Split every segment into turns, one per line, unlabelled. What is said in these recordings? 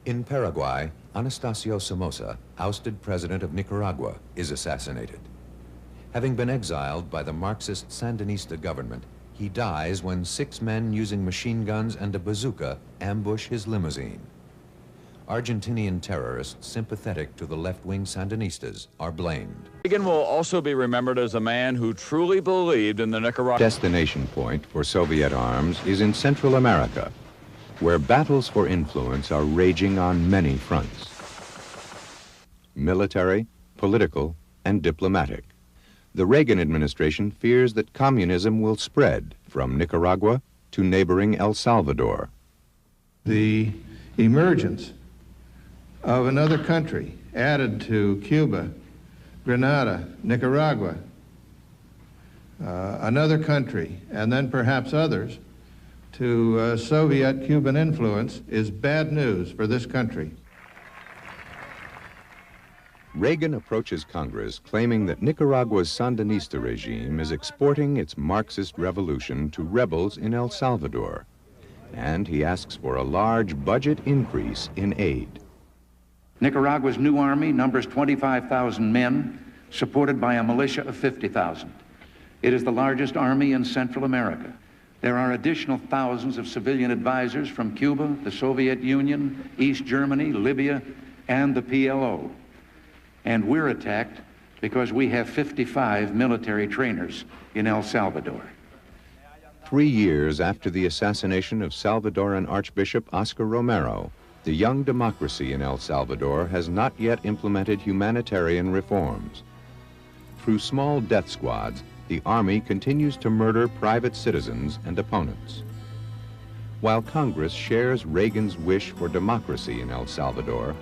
In Paraguay, Anastasio Somoza, ousted president of Nicaragua, is assassinated. Having been exiled by the Marxist Sandinista government, he dies when 6 men using machine guns and a bazooka ambush his limousine. Argentinian terrorists sympathetic to the left-wing Sandinistas are blamed.
Reagan will also be remembered as a man who truly believed in the Nicaraguan.
Destination point for Soviet arms is in Central America, where battles for influence are raging on many fronts: military, political, and diplomatic. The Reagan administration fears that communism will spread from Nicaragua to neighboring El Salvador.
The emergence of another country added to Cuba, Grenada, Nicaragua, another country, and then perhaps others, to Soviet-Cuban influence is bad news for this country.
Reagan approaches Congress claiming that Nicaragua's Sandinista regime is exporting its Marxist revolution to rebels in El Salvador, and he asks for a large budget increase in aid.
Nicaragua's new army numbers 25,000 men, supported by a militia of 50,000. It is the largest army in Central America. There are additional thousands of civilian advisors from Cuba, the Soviet Union, East Germany, Libya, and the PLO. And we're attacked because we have 55 military trainers in El Salvador.
3 years after the assassination of Salvadoran Archbishop Oscar Romero, the young democracy in El Salvador has not yet implemented humanitarian reforms. Through small death squads, the army continues to murder private citizens and opponents. While Congress shares Reagan's wish for democracy in El Salvador,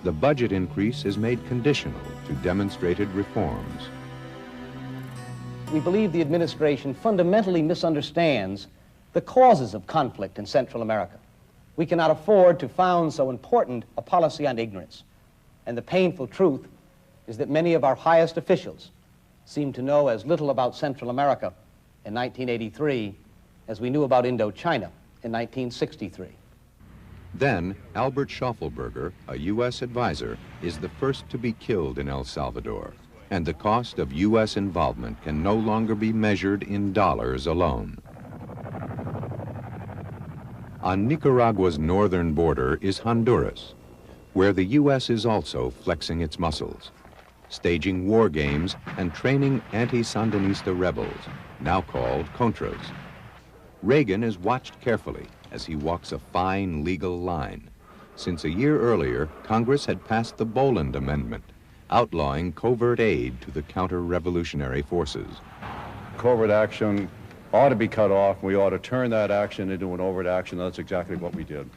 the budget increase is made conditional to demonstrated reforms.
We believe the administration fundamentally misunderstands the causes of conflict in Central America. We cannot afford to found so important a policy on ignorance. And the painful truth is that many of our highest officials seem to know as little about Central America in 1983 as we knew about Indochina in 1963.
Then, Albert Schaufelberger, a U.S. advisor, is the first to be killed in El Salvador, and the cost of U.S. involvement can no longer be measured in dollars alone. On Nicaragua's northern border is Honduras, where the U.S. is also flexing its muscles, staging war games and training anti-Sandinista rebels, now called Contras. Reagan is watched carefully as he walks a fine legal line, since a year earlier, Congress had passed the Boland Amendment, outlawing covert aid to the counter-revolutionary forces.
Covert action ought to be cut off. We ought to turn that action into an overt action. That's exactly what we did.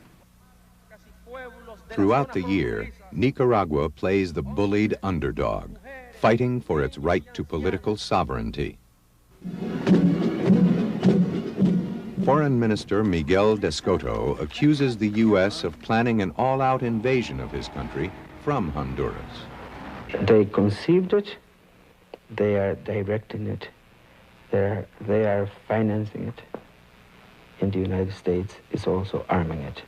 Throughout the year, Nicaragua plays the bullied underdog, fighting for its right to political sovereignty. Foreign Minister Miguel Descoto accuses the U.S. of planning an all-out invasion of his country from Honduras.
They conceived it, they are directing it, they are financing it, and the United States is also arming it.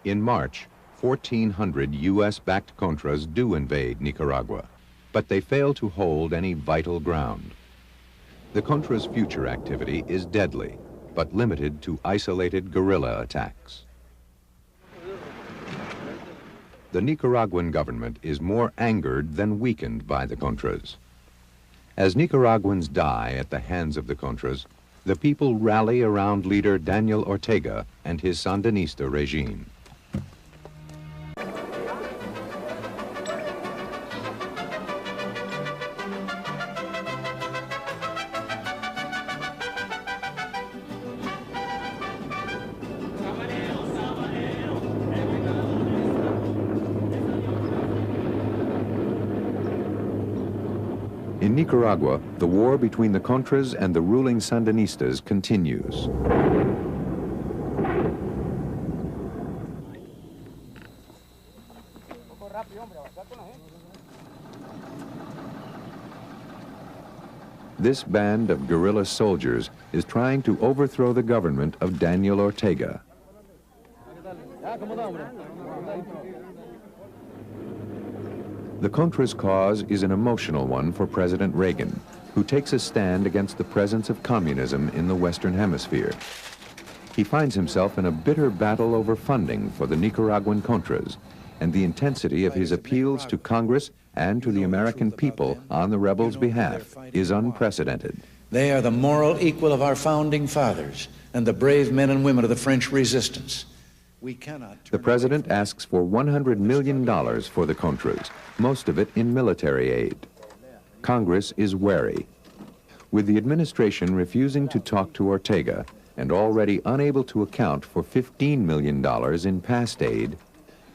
In March, 1,400 U.S.-backed Contras do invade Nicaragua, but they fail to hold any vital ground. The Contras' future activity is deadly, but limited to isolated guerrilla attacks. The Nicaraguan government is more angered than weakened by the Contras. As Nicaraguans die at the hands of the Contras, the people rally around leader Daniel Ortega and his Sandinista regime. In Nicaragua, the war between the Contras and the ruling Sandinistas continues. This band of guerrilla soldiers is trying to overthrow the government of Daniel Ortega. The Contras cause is an emotional one for President Reagan, who takes a stand against the presence of communism in the Western Hemisphere. He finds himself in a bitter battle over funding for the Nicaraguan Contras, and the intensity of his appeals to Congress and to the American people on the rebels' behalf is unprecedented.
They are the moral equal of our founding fathers and the brave men and women of the French resistance.
The president asks for $100 million for the Contras, most of it in military aid. Congress is wary. With the administration refusing to talk to Ortega and already unable to account for $15 million in past aid,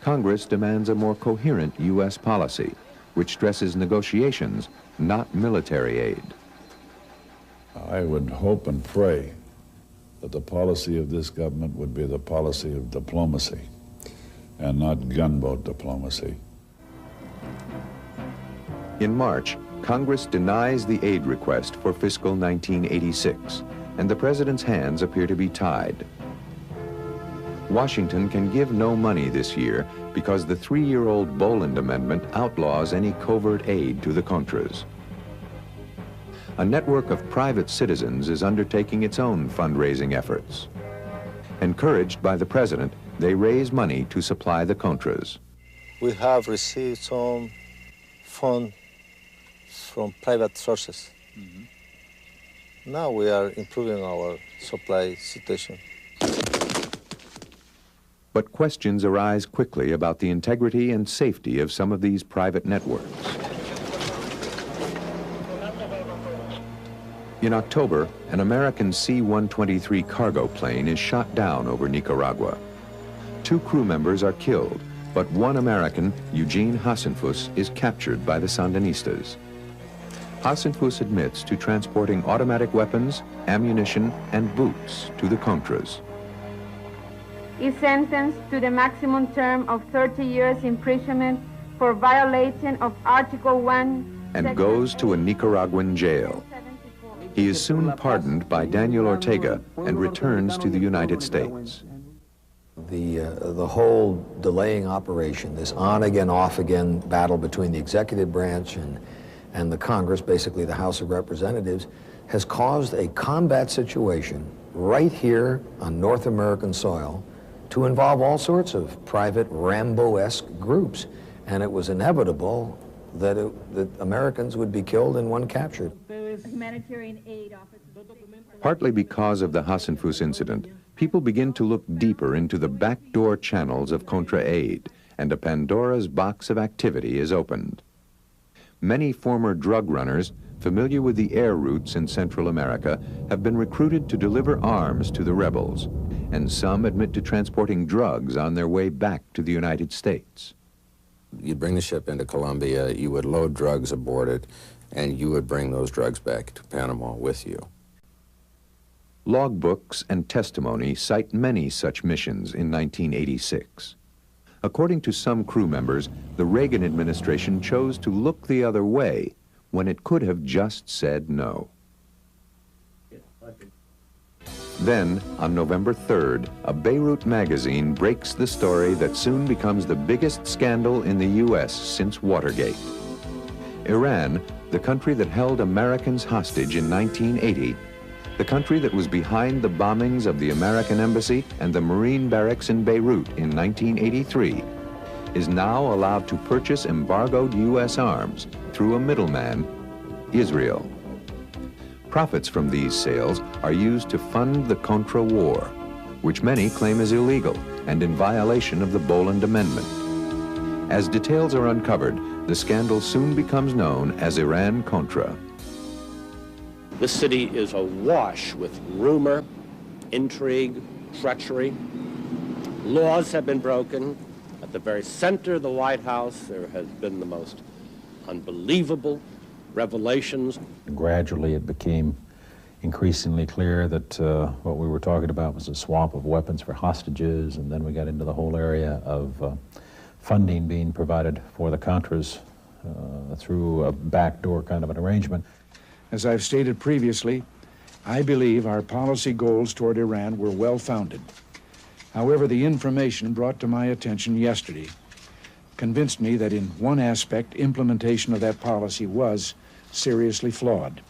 Congress demands a more coherent U.S. policy, which stresses negotiations, not military aid.
I would hope and pray that the policy of this government would be the policy of diplomacy and not gunboat diplomacy.
In March, Congress denies the aid request for fiscal 1986, and the president's hands appear to be tied. Washington can give no money this year because the 3-year-old Boland Amendment outlaws any covert aid to the Contras. A network of private citizens is undertaking its own fundraising efforts. Encouraged by the president, they raise money to supply the Contras.
We have received some funds from private sources. Now we are improving our supply situation.
But questions arise quickly about the integrity and safety of some of these private networks. In October, an American C-123 cargo plane is shot down over Nicaragua. 2 crew members are killed, but 1 American, Eugene Hasenfuss, is captured by the Sandinistas. Hasenfuss admits to transporting automatic weapons, ammunition, and boots to the Contras.
Is sentenced to the maximum term of 30 years imprisonment for violation of Article 1
and goes to a Nicaraguan jail. He is soon pardoned by Daniel Ortega and returns to the United States.
The whole delaying operation, this on-again, off-again battle between the executive branch and the Congress, basically the House of Representatives, has caused a combat situation right here on North American soil to involve all sorts of private Rambo-esque groups. And it was inevitable that Americans would be killed and 1 captured.
Humanitarian aid office.
Partly because of the Hasenfuss incident, people begin to look deeper into the backdoor channels of Contra aid, and a Pandora's box of activity is opened. Many former drug runners, familiar with the air routes in Central America, have been recruited to deliver arms to the rebels, and some admit to transporting drugs on their way back to the United States.
You'd bring the ship into Colombia, you would load drugs aboard it, and you would bring those drugs back to Panama with you.
Logbooks and testimony cite many such missions in 1986. According to some crew members, the Reagan administration chose to look the other way when it could have just said no. Then, on November 3rd, a Beirut magazine breaks the story that soon becomes the biggest scandal in the U.S. since Watergate. Iran, the country that held Americans hostage in 1980, the country that was behind the bombings of the American embassy and the Marine barracks in Beirut in 1983, is now allowed to purchase embargoed U.S. arms through a middleman, Israel. Profits from these sales are used to fund the Contra War, which many claim is illegal and in violation of the Boland Amendment. As details are uncovered, the scandal soon becomes known as Iran-Contra.
This city is awash with rumor, intrigue, treachery. Laws have been broken. At the very center of the White House, there has been the most unbelievable revelations.
Gradually, it became increasingly clear that what we were talking about was a swamp of weapons for hostages, and then we got into the whole area of funding being provided for the Contras through a backdoor kind of an arrangement.
As I've stated previously, I believe our policy goals toward Iran were well-founded.
However, the information brought to my attention yesterday convinced me that in one aspect, implementation of that policy was seriously flawed.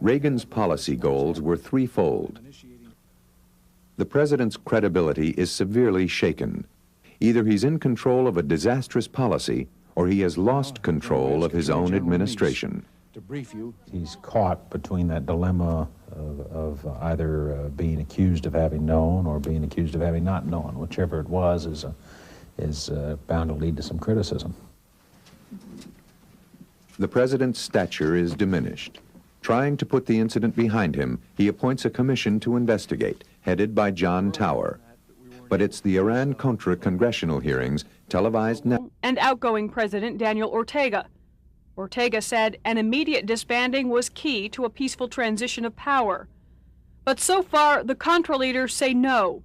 Reagan's policy goals were threefold. The president's credibility is severely shaken. Either he's in control of a disastrous policy, or he has lost control of his own administration.
To brief you,
he's caught between that dilemma of either being accused of having known or being accused of having not known. Whichever it was is bound to lead to some criticism.
The president's stature is diminished. Trying to put the incident behind him, he appoints a commission to investigate, headed by John Tower. But it's the Iran-Contra congressional hearings, televised now.
And outgoing President Daniel Ortega. Ortega said an immediate disbanding was key to a peaceful transition of power. But so far, the Contra leaders say no.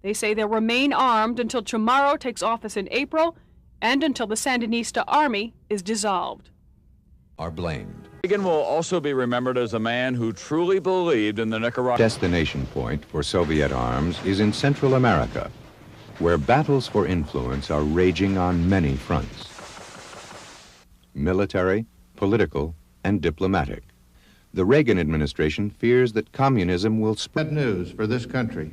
They say they'll remain armed until Chamorro takes office in April and until the Sandinista army is dissolved.
Are blamed.
Reagan will also be remembered as a man who truly believed in the Nicaraguan.
Destination point for Soviet arms is in Central America, where battles for influence are raging on many fronts. Military, political, and diplomatic. The Reagan administration fears that communism will spread.
Bad news for this country.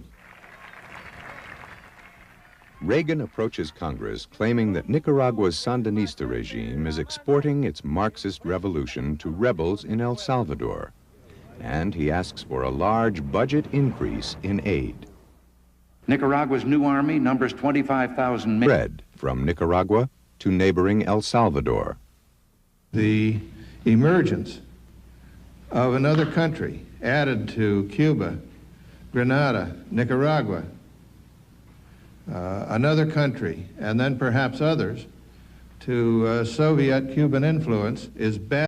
Reagan approaches Congress claiming that Nicaragua's Sandinista regime is exporting its Marxist revolution to rebels in El Salvador, and he asks for a large budget increase in aid.
Nicaragua's new army numbers 25,000 men.
Spread from Nicaragua to neighboring El Salvador.
The emergence of another country added to Cuba, Grenada, Nicaragua, another country, and then perhaps others, to Soviet-Cuban influence is bad.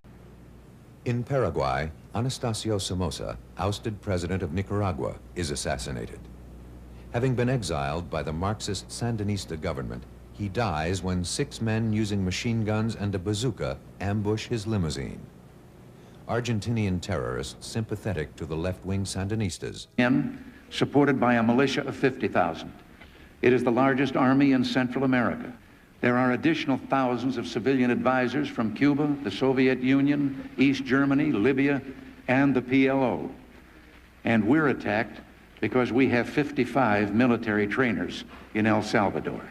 In Paraguay, Anastasio Somoza, ousted president of Nicaragua, is assassinated. Having been exiled by the Marxist Sandinista government, he dies when 6 men using machine guns and a bazooka ambush his limousine. Argentinian terrorists sympathetic to the left-wing Sandinistas.
Supported by a militia of 50,000. It is the largest army in Central America. There are additional thousands of civilian advisors from Cuba, the Soviet Union, East Germany, Libya, and the PLO. And we're attacked because we have 55 military trainers in El Salvador.